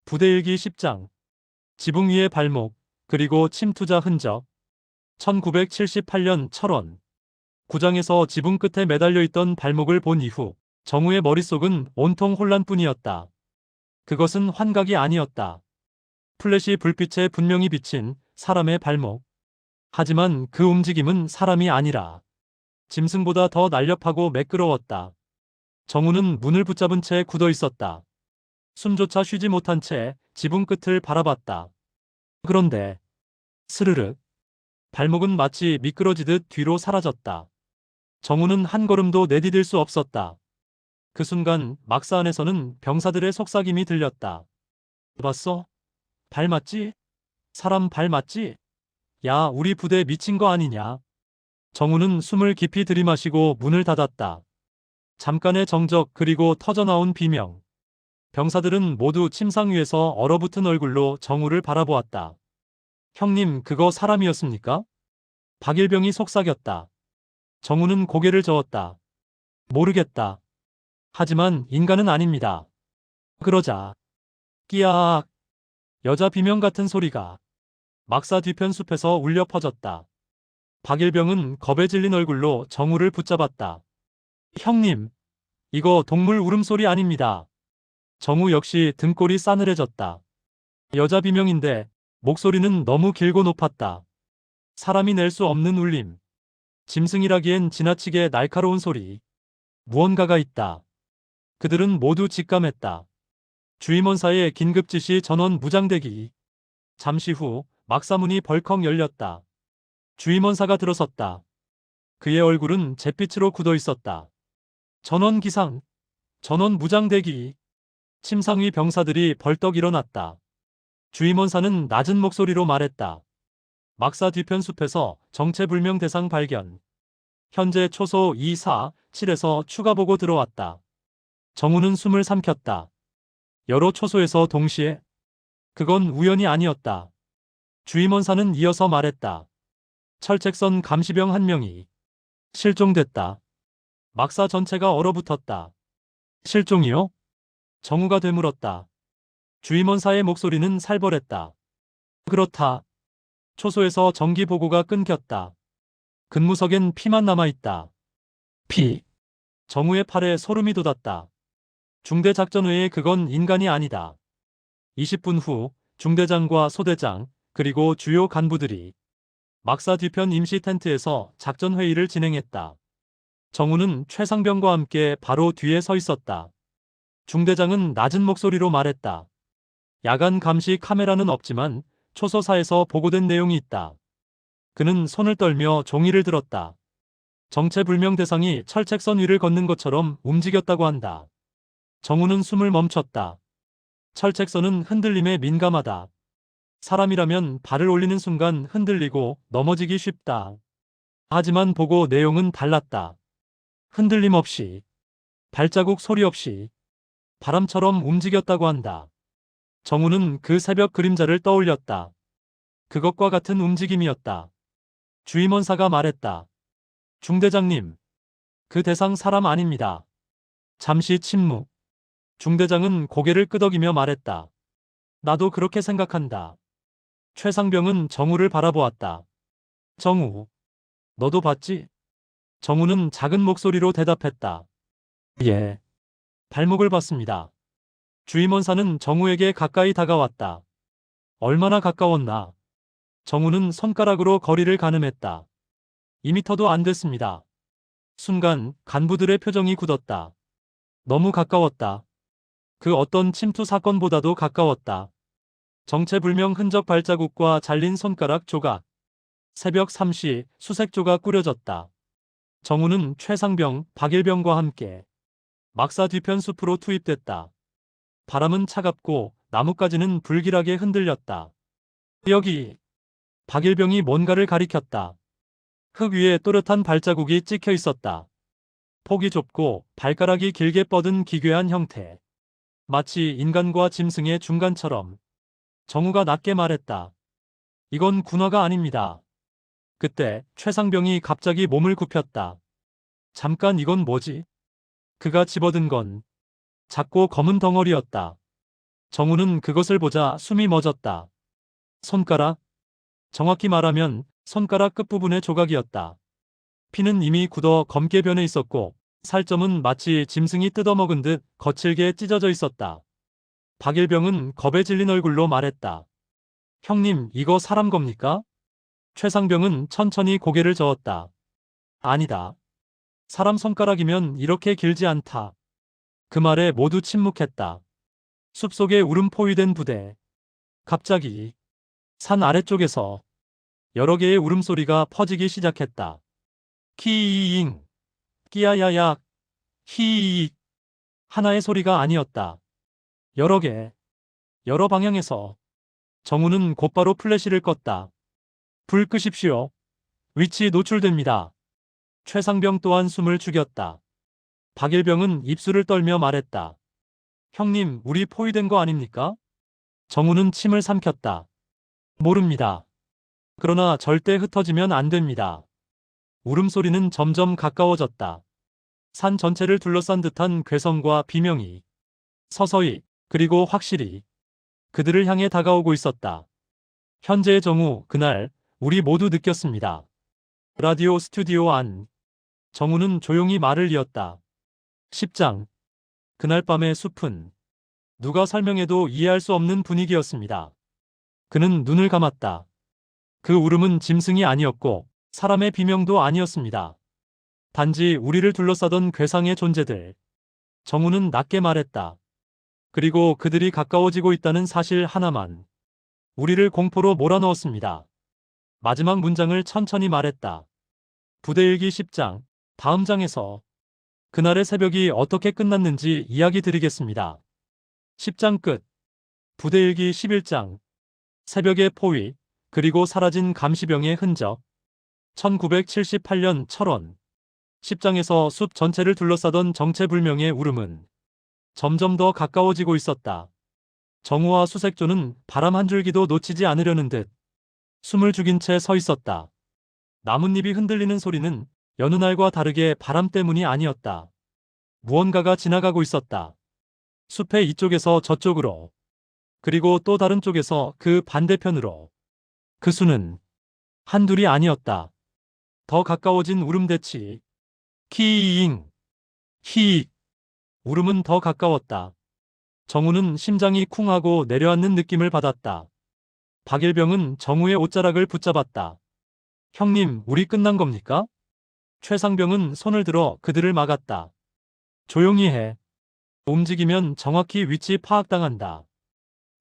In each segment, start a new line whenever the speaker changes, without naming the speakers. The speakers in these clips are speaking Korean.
부대 일기 10장. 지붕 위의 발목, 그리고 침투자 흔적. 1978년 철원. 구장에서 지붕 끝에 매달려 있던 발목을 본 이후 정우의 머릿속은 온통 혼란뿐이었다. 그것은 환각이 아니었다. 플래시 불빛에 분명히 비친 사람의 발목. 하지만 그 움직임은 사람이 아니라 짐승보다 더 날렵하고 매끄러웠다. 정우는 문을 붙잡은 채 굳어 있었다. 숨조차 쉬지 못한 채 지붕 끝을 바라봤다. 그런데 스르륵, 발목은 마치 미끄러지듯 뒤로 사라졌다. 정우는 한 걸음도 내디딜 수 없었다. 그 순간 막사 안에서는 병사들의 속삭임이 들렸다. 봤어? 발 맞지? 사람 발 맞지? 야, 우리 부대 미친 거 아니냐? 정우는 숨을 깊이 들이마시고 문을 닫았다. 잠깐의 정적, 그리고 터져나온 비명. 병사들은 모두 침상 위에서 얼어붙은 얼굴로 정우를 바라보았다. 형님, 그거 사람이었습니까? 박일병이 속삭였다. 정우는 고개를 저었다. 모르겠다. 하지만 인간은 아닙니다. 그러자 끼야악, 여자 비명 같은 소리가 막사 뒤편 숲에서 울려 퍼졌다. 박일병은 겁에 질린 얼굴로 정우를 붙잡았다. 형님, 이거 동물 울음소리 아닙니다. 정우 역시 등골이 싸늘해졌다. 여자 비명인데 목소리는 너무 길고 높았다. 사람이 낼 수 없는 울림. 짐승이라기엔 지나치게 날카로운 소리. 무언가가 있다. 그들은 모두 직감했다. 주임원사의 긴급 지시 전원 무장대기. 잠시 후 막사문이 벌컥 열렸다. 주임원사가 들어섰다. 그의 얼굴은 잿빛으로 굳어 있었다. 전원 기상, 전원 무장대기. 침상 위 병사들이 벌떡 일어났다. 주임원사는 낮은 목소리로 말했다. 막사 뒤편 숲에서 정체불명 대상 발견. 현재 초소 2, 4, 7에서 추가 보고 들어왔다. 정우는 숨을 삼켰다. 여러 초소에서 동시에? 그건 우연이 아니었다. 주임원사는 이어서 말했다. 철책선 감시병 한 명이 실종됐다. 막사 전체가 얼어붙었다. 실종이요? 정우가 되물었다. 주임원사의 목소리는 살벌했다. 그렇다. 초소에서 정기 보고가 끊겼다. 근무석엔 피만 남아있다. 피. 정우의 팔에 소름이 돋았다. 중대작전회의 그건 인간이 아니다. 20분 후 중대장과 소대장 그리고 주요 간부들이 막사 뒤편 임시 텐트에서 작전회의를 진행했다. 정우는 최상병과 함께 바로 뒤에 서 있었다. 중대장은 낮은 목소리로 말했다. 야간 감시 카메라는 없지만 초소사에서 보고된 내용이 있다. 그는 손을 떨며 종이를 들었다. 정체불명 대상이 철책선 위를 걷는 것처럼 움직였다고 한다. 정우는 숨을 멈췄다. 철책선은 흔들림에 민감하다. 사람이라면 발을 올리는 순간 흔들리고 넘어지기 쉽다. 하지만 보고 내용은 달랐다. 흔들림 없이, 발자국 소리 없이, 바람처럼 움직였다고 한다. 정우는 그 새벽 그림자를 떠올렸다. 그것과 같은 움직임이었다. 주임원사가 말했다. 중대장님, 그 대상 사람 아닙니다. 잠시 침묵. 중대장은 고개를 끄덕이며 말했다. 나도 그렇게 생각한다. 최상병은 정우를 바라보았다. 정우, 너도 봤지? 정우는 작은 목소리로 대답했다. 예. 발목을 봤습니다. 주임원사는 정우에게 가까이 다가왔다. 얼마나 가까웠나? 정우는 손가락으로 거리를 가늠했다. 2미터도 안 됐습니다. 순간 간부들의 표정이 굳었다. 너무 가까웠다. 그 어떤 침투 사건보다도 가까웠다. 정체불명 흔적 발자국과 잘린 손가락 조각. 새벽 3시 수색 조각 꾸려졌다. 정우는 최상병, 박일병과 함께 막사 뒤편 숲으로 투입됐다. 바람은 차갑고 나뭇가지는 불길하게 흔들렸다. 여기. 박일병이 뭔가를 가리켰다. 흙 위에 또렷한 발자국이 찍혀 있었다. 폭이 좁고 발가락이 길게 뻗은 기괴한 형태. 마치 인간과 짐승의 중간처럼. 정우가 낮게 말했다. 이건 군화가 아닙니다. 그때 최상병이 갑자기 몸을 굽혔다. 잠깐, 이건 뭐지? 그가 집어든 건 작고 검은 덩어리였다. 정우는 그것을 보자 숨이 멎었다. 손가락? 정확히 말하면 손가락 끝부분의 조각이었다. 피는 이미 굳어 검게 변해 있었고 살점은 마치 짐승이 뜯어먹은 듯 거칠게 찢어져 있었다. 박일병은 겁에 질린 얼굴로 말했다. 형님, 이거 사람 겁니까? 최상병은 천천히 고개를 저었다. 아니다. 사람 손가락이면 이렇게 길지 않다. 그 말에 모두 침묵했다. 숲속에 울음 포위된 부대. 갑자기 산 아래쪽에서 여러 개의 울음소리가 퍼지기 시작했다. 키잉, 끼야야야, 히익. 하나의 소리가 아니었다. 여러 개, 여러 방향에서. 정우는 곧바로 플래시를 껐다. 불 끄십시오. 위치 노출됩니다. 최상병 또한 숨을 죽였다. 박일병은 입술을 떨며 말했다. 형님, 우리 포위된 거 아닙니까? 정우는 침을 삼켰다. 모릅니다. 그러나 절대 흩어지면 안 됩니다. 울음소리는 점점 가까워졌다. 산 전체를 둘러싼 듯한 괴성과 비명이 서서히 그리고 확실히 그들을 향해 다가오고 있었다. 현재의 정우, 그날 우리 모두 느꼈습니다. 라디오 스튜디오 안. 정우는 조용히 말을 이었다. 10장. 그날 밤의 숲은 누가 설명해도 이해할 수 없는 분위기였습니다. 그는 눈을 감았다. 그 울음은 짐승이 아니었고 사람의 비명도 아니었습니다. 단지 우리를 둘러싸던 괴상의 존재들. 정우는 낮게 말했다. 그리고 그들이 가까워지고 있다는 사실 하나만 우리를 공포로 몰아넣었습니다. 마지막 문장을 천천히 말했다. 부대 일기 10장. 다음 장에서 그날의 새벽이 어떻게 끝났는지 이야기 드리겠습니다. 10장 끝. 부대 일기 11장. 새벽의 포위, 그리고 사라진 감시병의 흔적. 1978년 철원. 10장에서 숲 전체를 둘러싸던 정체불명의 울음은 점점 더 가까워지고 있었다. 정우와 수색조는 바람 한 줄기도 놓치지 않으려는 듯 숨을 죽인 채 서 있었다. 나뭇잎이 흔들리는 소리는 여느 날과 다르게 바람 때문이 아니었다. 무언가가 지나가고 있었다. 숲의 이쪽에서 저쪽으로, 그리고 또 다른 쪽에서 그 반대편으로. 그 수는 한둘이 아니었다. 더 가까워진 울음대치. 키잉, 히익. 울음은 더 가까웠다. 정우는 심장이 쿵하고 내려앉는 느낌을 받았다. 박일병은 정우의 옷자락을 붙잡았다. 형님, 우리 끝난 겁니까? 최상병은 손을 들어 그들을 막았다. 조용히 해. 움직이면 정확히 위치 파악당한다.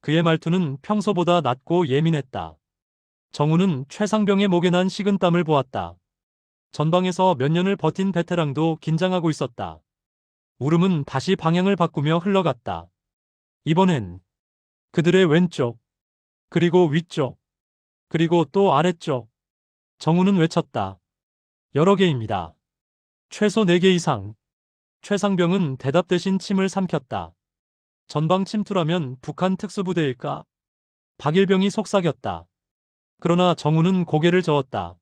그의 말투는 평소보다 낮고 예민했다. 정우는 최상병의 목에 난 식은땀을 보았다. 전방에서 몇 년을 버틴 베테랑도 긴장하고 있었다. 울음은 다시 방향을 바꾸며 흘러갔다. 이번엔 그들의 왼쪽, 그리고 위쪽, 그리고 또 아래쪽. 정우는 외쳤다. 여러 개입니다. 최소 4개 이상. 최상병은 대답 대신 침을 삼켰다. 전방 침투라면 북한 특수부대일까? 박일병이 속삭였다. 그러나 정우는 고개를 저었다.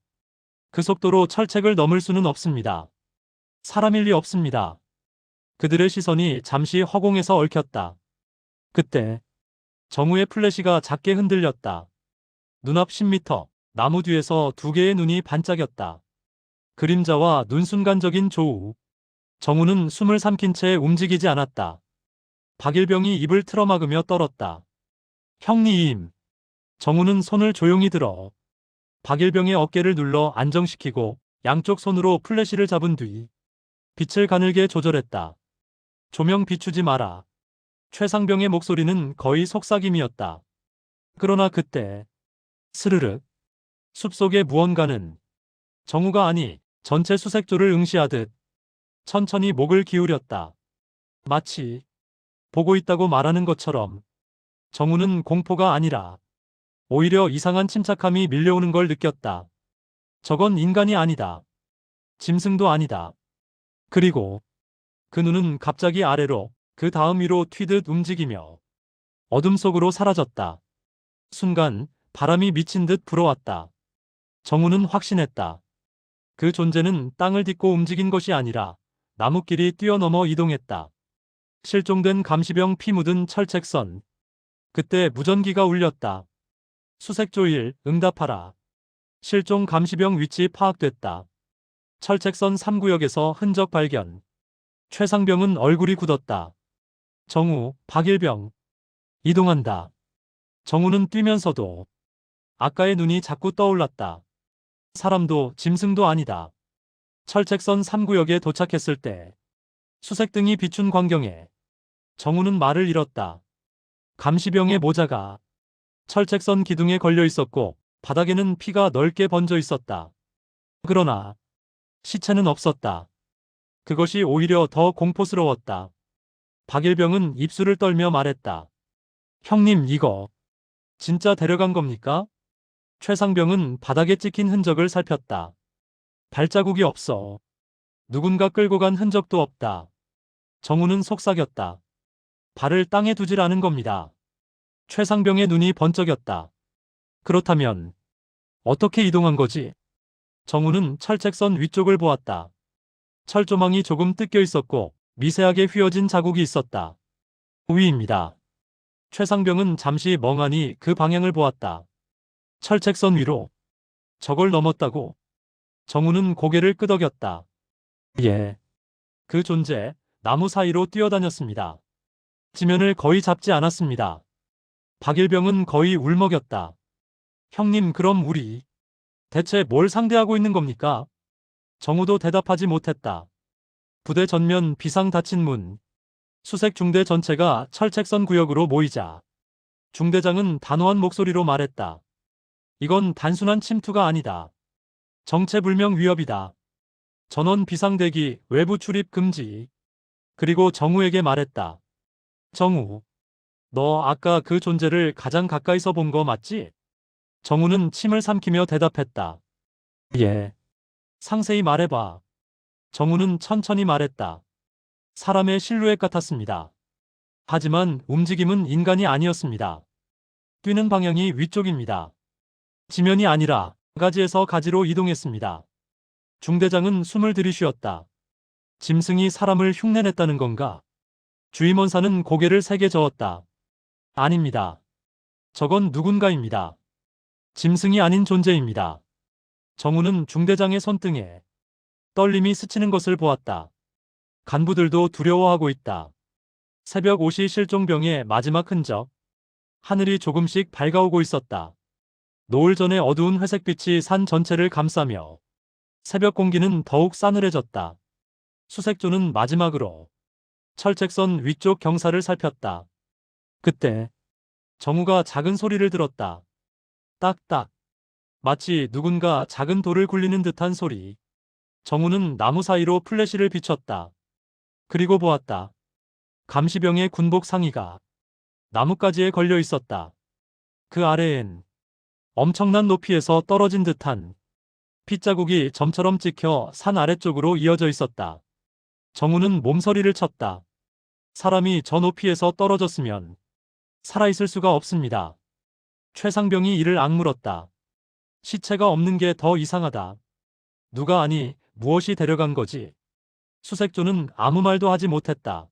그 속도로 철책을 넘을 수는 없습니다. 사람일 리 없습니다. 그들의 시선이 잠시 허공에서 얽혔다. 그때 정우의 플래시가 작게 흔들렸다. 눈앞 10m, 나무 뒤에서 2개의 눈이 반짝였다. 그림자와 눈 순간적인 조우. 정우는 숨을 삼킨 채 움직이지 않았다. 박일병이 입을 틀어막으며 떨었다. 형님. 정우는 손을 조용히 들어 박일병의 어깨를 눌러 안정시키고 양쪽 손으로 플래시를 잡은 뒤 빛을 가늘게 조절했다. 조명 비추지 마라. 최상병의 목소리는 거의 속삭임이었다. 그러나 그때 스르륵 숲속의 무언가는 정우가 아니 전체 수색조를 응시하듯 천천히 목을 기울였다. 마치 보고 있다고 말하는 것처럼. 정우는 공포가 아니라 오히려 이상한 침착함이 밀려오는 걸 느꼈다. 저건 인간이 아니다. 짐승도 아니다. 그리고 그 눈은 갑자기 아래로, 그 다음 위로 튀듯 움직이며 어둠 속으로 사라졌다. 순간 바람이 미친 듯 불어왔다. 정우는 확신했다. 그 존재는 땅을 딛고 움직인 것이 아니라 나무끼리 뛰어넘어 이동했다. 실종된 감시병 피 묻은 철책선. 그때 무전기가 울렸다. 수색조 1, 응답하라. 실종 감시병 위치 파악됐다. 철책선 3구역에서 흔적 발견. 최상병은 얼굴이 굳었다. 정우, 박일병. 이동한다. 정우는 뛰면서도 아까의 눈이 자꾸 떠올랐다. 사람도 짐승도 아니다. 철책선 3구역에 도착했을 때 수색등이 비춘 광경에 정우는 말을 잃었다. 감시병의 모자가 철책선 기둥에 걸려 있었고 바닥에는 피가 넓게 번져 있었다. 그러나 시체는 없었다. 그것이 오히려 더 공포스러웠다. 박일병은 입술을 떨며 말했다. 형님, 이거 진짜 데려간 겁니까? 최상병은 바닥에 찍힌 흔적을 살폈다. 발자국이 없어. 누군가 끌고 간 흔적도 없다. 정우는 속삭였다. 발을 땅에 두질 않은 겁니다. 최상병의 눈이 번쩍였다. 그렇다면 어떻게 이동한 거지? 정우는 철책선 위쪽을 보았다. 철조망이 조금 뜯겨 있었고 미세하게 휘어진 자국이 있었다. 위입니다. 최상병은 잠시 멍하니 그 방향을 보았다. 철책선 위로. 저걸 넘었다고? 정우는 고개를 끄덕였다. 예. 그 존재, 나무 사이로 뛰어다녔습니다. 지면을 거의 잡지 않았습니다. 박일병은 거의 울먹였다. 형님, 그럼 우리 대체 뭘 상대하고 있는 겁니까? 정우도 대답하지 못했다. 부대 전면 비상 닫힌 문. 수색 중대 전체가 철책선 구역으로 모이자 중대장은 단호한 목소리로 말했다. 이건 단순한 침투가 아니다. 정체불명 위협이다. 전원 비상대기, 외부 출입 금지. 그리고 정우에게 말했다. 정우, 너 아까 그 존재를 가장 가까이서 본 거 맞지? 정우는 침을 삼키며 대답했다. 예. 상세히 말해봐. 정우는 천천히 말했다. 사람의 실루엣 같았습니다. 하지만 움직임은 인간이 아니었습니다. 뛰는 방향이 위쪽입니다. 지면이 아니라 가지에서 가지로 이동했습니다. 중대장은 숨을 들이쉬었다. 짐승이 사람을 흉내냈다는 건가? 주임원사는 고개를 세게 저었다. 아닙니다. 저건 누군가입니다. 짐승이 아닌 존재입니다. 정우는 중대장의 손등에 떨림이 스치는 것을 보았다. 간부들도 두려워하고 있다. 새벽 5시 실종병의 마지막 흔적. 하늘이 조금씩 밝아오고 있었다. 노을 전의 어두운 회색빛이 산 전체를 감싸며 새벽 공기는 더욱 싸늘해졌다. 수색조는 마지막으로 철책선 위쪽 경사를 살폈다. 그때 정우가 작은 소리를 들었다. 딱딱. 마치 누군가 작은 돌을 굴리는 듯한 소리. 정우는 나무 사이로 플래시를 비췄다. 그리고 보았다. 감시병의 군복 상의가 나뭇가지에 걸려 있었다. 그 아래엔 엄청난 높이에서 떨어진 듯한 핏자국이 점처럼 찍혀 산 아래쪽으로 이어져 있었다. 정우는 몸서리를 쳤다. 사람이 저 높이에서 떨어졌으면 살아있을 수가 없습니다. 최상병이 이를 악물었다. 시체가 없는 게 더 이상하다. 누가 아니 무엇이 데려간 거지? 수색조는 아무 말도 하지 못했다.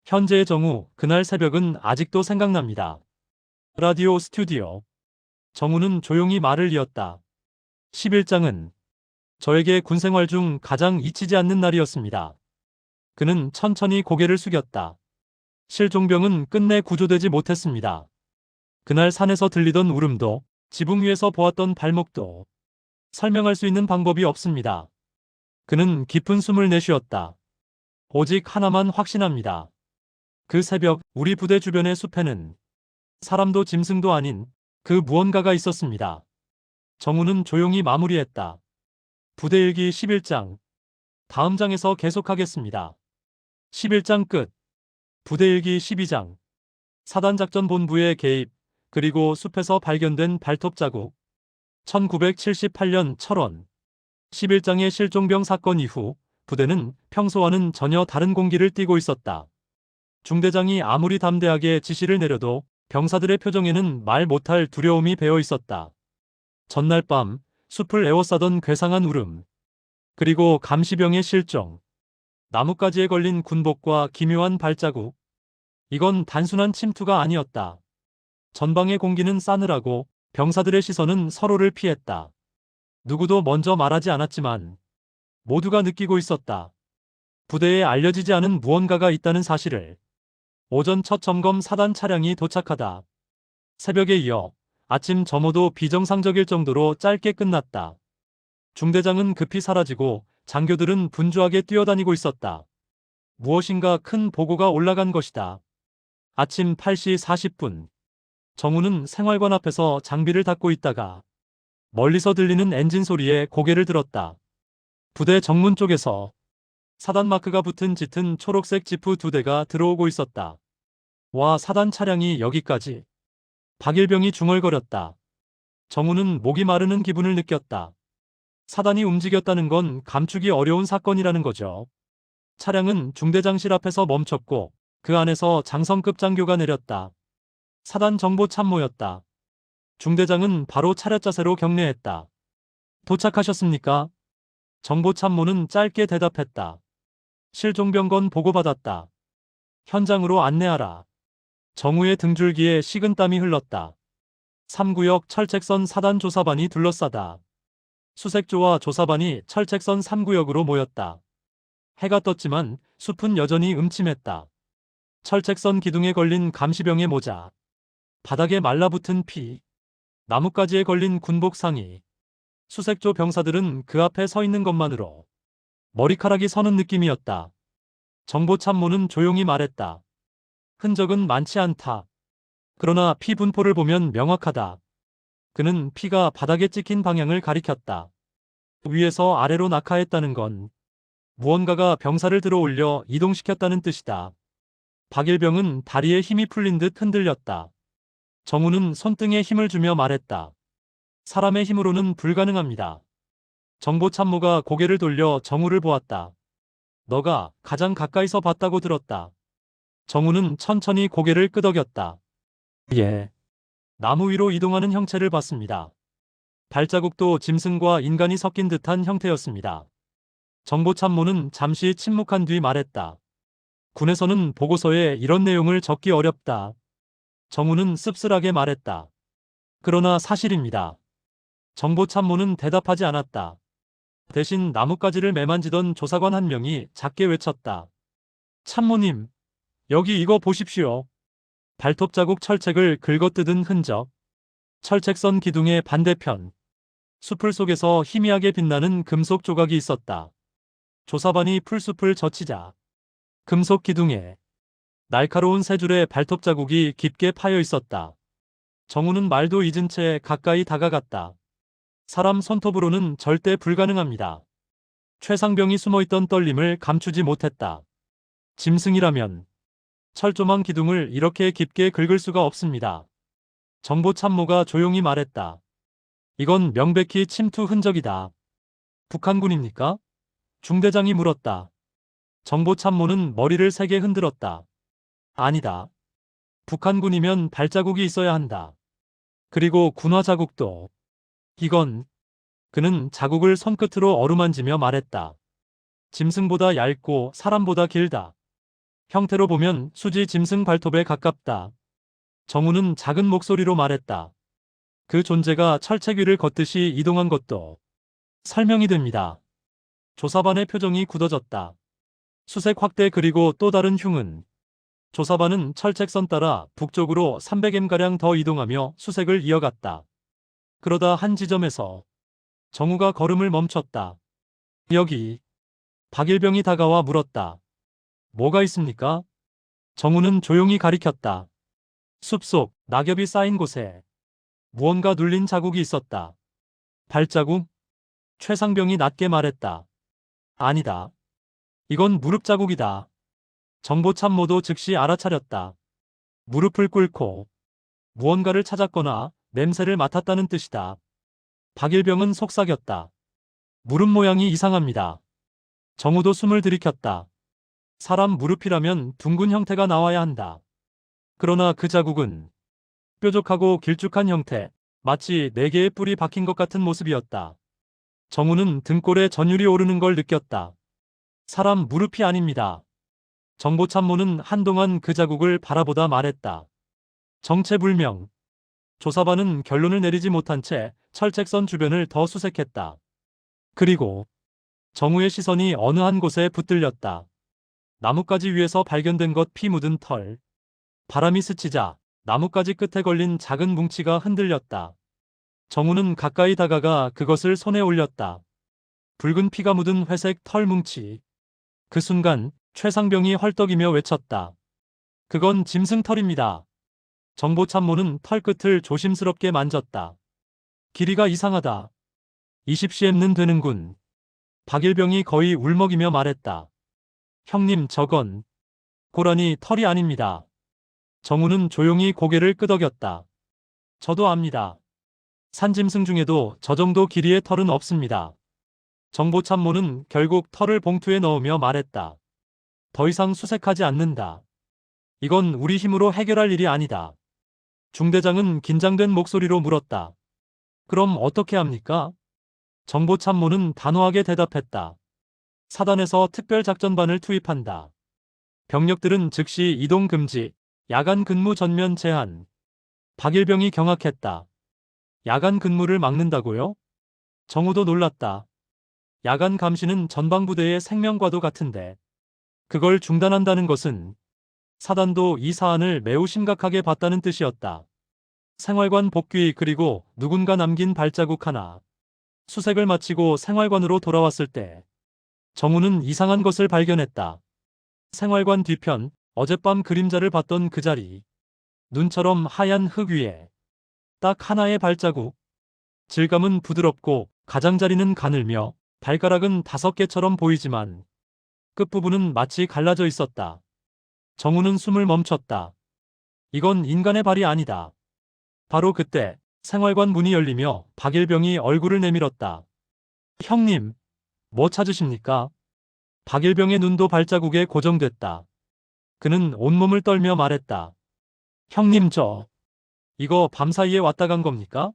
현재의 정우, 그날 새벽은 아직도 생각납니다. 라디오 스튜디오. 정우는 조용히 말을 이었다. 11장은 저에게 군생활 중 가장 잊히지 않는 날이었습니다. 그는 천천히 고개를 숙였다. 실종병은 끝내 구조되지 못했습니다. 그날 산에서 들리던 울음도, 지붕 위에서 보았던 발목도 설명할 수 있는 방법이 없습니다. 그는 깊은 숨을 내쉬었다. 오직 하나만 확신합니다. 그 새벽 우리 부대 주변의 숲에는 사람도 짐승도 아닌 그 무언가가 있었습니다. 정우는 조용히 마무리했다. 부대 일기 11장. 다음 장에서 계속하겠습니다. 11장 끝. 부대 일기 12장. 사단작전본부의 개입, 그리고 숲에서 발견된 발톱 자국. 1978년 철원. 11장의 실종병 사건 이후 부대는 평소와는 전혀 다른 공기를 띠고 있었다. 중대장이 아무리 담대하게 지시를 내려도 병사들의 표정에는 말 못할 두려움이 배어 있었다. 전날 밤 숲을 에워싸던 괴상한 울음, 그리고 감시병의 실종, 나뭇가지에 걸린 군복과 기묘한 발자국. 이건 단순한 침투가 아니었다. 전방의 공기는 싸늘하고 병사들의 시선은 서로를 피했다. 누구도 먼저 말하지 않았지만 모두가 느끼고 있었다. 부대에 알려지지 않은 무언가가 있다는 사실을. 오전 첫 점검 사단 차량이 도착하다. 새벽에 이어 아침 점호도 비정상적일 정도로 짧게 끝났다. 중대장은 급히 사라지고 장교들은 분주하게 뛰어다니고 있었다. 무엇인가 큰 보고가 올라간 것이다. 아침 8시 40분. 정우는 생활관 앞에서 장비를 닦고 있다가 멀리서 들리는 엔진 소리에 고개를 들었다. 부대 정문 쪽에서 사단 마크가 붙은 짙은 초록색 지프 2대가 들어오고 있었다. 와, 사단 차량이 여기까지. 박일병이 중얼거렸다. 정우는 목이 마르는 기분을 느꼈다. 사단이 움직였다는 건 감추기 어려운 사건이라는 거죠. 차량은 중대장실 앞에서 멈췄고 그 안에서 장성급 장교가 내렸다. 사단 정보 참모였다. 중대장은 바로 차렷 자세로 경례했다. 도착하셨습니까? 정보 참모는 짧게 대답했다. 실종병건 보고받았다. 현장으로 안내하라. 정우의 등줄기에 식은땀이 흘렀다. 3구역 철책선 사단 조사반이 둘러싸다. 수색조와 조사반이 철책선 3구역으로 모였다. 해가 떴지만 숲은 여전히 음침했다. 철책선 기둥에 걸린 감시병의 모자, 바닥에 말라붙은 피, 나뭇가지에 걸린 군복 상의. 수색조 병사들은 그 앞에 서 있는 것만으로 머리카락이 서는 느낌이었다. 정보참모는 조용히 말했다. 흔적은 많지 않다. 그러나 피 분포를 보면 명확하다. 그는 피가 바닥에 찍힌 방향을 가리켰다. 위에서 아래로 낙하했다는 건 무언가가 병사를 들어올려 이동시켰다는 뜻이다. 박일병은 다리에 힘이 풀린 듯 흔들렸다. 정우는 손등에 힘을 주며 말했다. 사람의 힘으로는 불가능합니다. 정보참모가 고개를 돌려 정우를 보았다. 너가 가장 가까이서 봤다고 들었다. 정우는 천천히 고개를 끄덕였다. 예. 나무 위로 이동하는 형체를 봤습니다. 발자국도 짐승과 인간이 섞인 듯한 형태였습니다. 정보참모는 잠시 침묵한 뒤 말했다. 군에서는 보고서에 이런 내용을 적기 어렵다. 정우는 씁쓸하게 말했다. 그러나 사실입니다. 정보참모는 대답하지 않았다. 대신 나뭇가지를 매만지던 조사관 한 명이 작게 외쳤다. 참모님, 여기 이거 보십시오. 발톱 자국 철책을 긁어뜯은 흔적. 철책선 기둥의 반대편. 수풀 속에서 희미하게 빛나는 금속 조각이 있었다. 조사반이 풀숲을 젖히자 금속 기둥에 날카로운 세 줄의 발톱 자국이 깊게 파여 있었다. 정우는 말도 잊은 채 가까이 다가갔다. 사람 손톱으로는 절대 불가능합니다. 최상병이 숨어있던 떨림을 감추지 못했다. 짐승이라면 철조망 기둥을 이렇게 깊게 긁을 수가 없습니다. 정보참모가 조용히 말했다. 이건 명백히 침투 흔적이다. 북한군입니까? 중대장이 물었다. 정보참모는 머리를 세게 흔들었다. 아니다. 북한군이면 발자국이 있어야 한다. 그리고 군화 자국도. 이건. 그는 자국을 손끝으로 어루만지며 말했다. 짐승보다 얇고 사람보다 길다. 형태로 보면 수지 짐승 발톱에 가깝다. 정우는 작은 목소리로 말했다. 그 존재가 철책 위를 걷듯이 이동한 것도 설명이 됩니다. 조사반의 표정이 굳어졌다. 수색 확대 그리고 또 다른 흉은. 조사반은 철책선 따라 북쪽으로 300m가량 더 이동하며 수색을 이어갔다. 그러다 한 지점에서 정우가 걸음을 멈췄다. 여기. 박일병이 다가와 물었다. 뭐가 있습니까? 정우는 조용히 가리켰다. 숲속 낙엽이 쌓인 곳에 무언가 눌린 자국이 있었다. 발자국? 최상병이 낮게 말했다. 아니다. 이건 무릎 자국이다. 정보참모도 즉시 알아차렸다. 무릎을 꿇고 무언가를 찾았거나 냄새를 맡았다는 뜻이다. 박일병은 속삭였다. 무릎 모양이 이상합니다. 정우도 숨을 들이켰다. 사람 무릎이라면 둥근 형태가 나와야 한다. 그러나 그 자국은 뾰족하고 길쭉한 형태, 마치 4개의 뿔이 박힌 것 같은 모습이었다. 정우는 등골에 전율이 오르는 걸 느꼈다. 사람 무릎이 아닙니다. 정보참모는 한동안 그 자국을 바라보다 말했다. 정체불명. 조사반은 결론을 내리지 못한 채 철책선 주변을 더 수색했다. 그리고 정우의 시선이 어느 한 곳에 붙들렸다. 나뭇가지 위에서 발견된 것 피 묻은 털. 바람이 스치자 나뭇가지 끝에 걸린 작은 뭉치가 흔들렸다. 정우는 가까이 다가가 그것을 손에 올렸다. 붉은 피가 묻은 회색 털 뭉치. 그 순간 최상병이 헐떡이며 외쳤다. 그건 짐승털입니다. 정보참모는 털끝을 조심스럽게 만졌다. 길이가 이상하다. 20cm는 되는군. 박일병이 거의 울먹이며 말했다. 형님, 저건 고라니 털이 아닙니다. 정우는 조용히 고개를 끄덕였다. 저도 압니다. 산짐승 중에도 저 정도 길이의 털은 없습니다. 정보참모는 결국 털을 봉투에 넣으며 말했다. 더 이상 수색하지 않는다. 이건 우리 힘으로 해결할 일이 아니다. 중대장은 긴장된 목소리로 물었다. 그럼 어떻게 합니까? 정보참모는 단호하게 대답했다. 사단에서 특별작전반을 투입한다. 병력들은 즉시 이동 금지, 야간 근무 전면 제한. 박일병이 경악했다. 야간 근무를 막는다고요? 정우도 놀랐다. 야간 감시는 전방부대의 생명과도 같은데 그걸 중단한다는 것은 사단도 이 사안을 매우 심각하게 봤다는 뜻이었다. 생활관 복귀 그리고 누군가 남긴 발자국 하나. 수색을 마치고 생활관으로 돌아왔을 때 정우는 이상한 것을 발견했다. 생활관 뒤편, 어젯밤 그림자를 봤던 그 자리. 눈처럼 하얀 흙 위에 딱 하나의 발자국. 질감은 부드럽고 가장자리는 가늘며 발가락은 5개처럼 보이지만 끝부분은 마치 갈라져 있었다. 정우는 숨을 멈췄다. 이건 인간의 발이 아니다. 바로 그때 생활관 문이 열리며 박일병이 얼굴을 내밀었다. 형님, 뭐 찾으십니까? 박일병의 눈도 발자국에 고정됐다. 그는 온몸을 떨며 말했다. 형님, 이거 밤사이에 왔다 간 겁니까?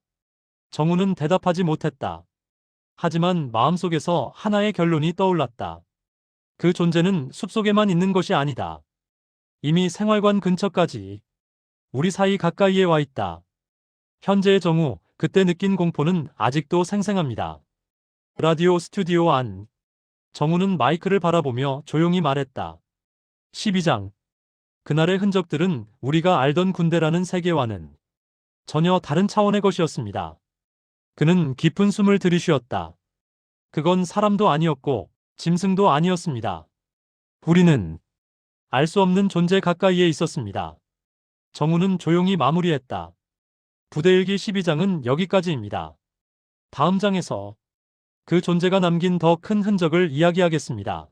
정우는 대답하지 못했다. 하지만 마음속에서 하나의 결론이 떠올랐다. 그 존재는 숲속에만 있는 것이 아니다. 이미 생활관 근처까지, 우리 사이 가까이에 와 있다. 현재의 정우, 그때 느낀 공포는 아직도 생생합니다. 라디오 스튜디오 안. 정우는 마이크를 바라보며 조용히 말했다. 12장. 그날의 흔적들은 우리가 알던 군대라는 세계와는 전혀 다른 차원의 것이었습니다. 그는 깊은 숨을 들이쉬었다. 그건 사람도 아니었고 짐승도 아니었습니다. 우리는 알 수 없는 존재 가까이에 있었습니다. 정우는 조용히 마무리했다. 부대일기 12장은 여기까지입니다. 다음 장에서 그 존재가 남긴 더 큰 흔적을 이야기하겠습니다.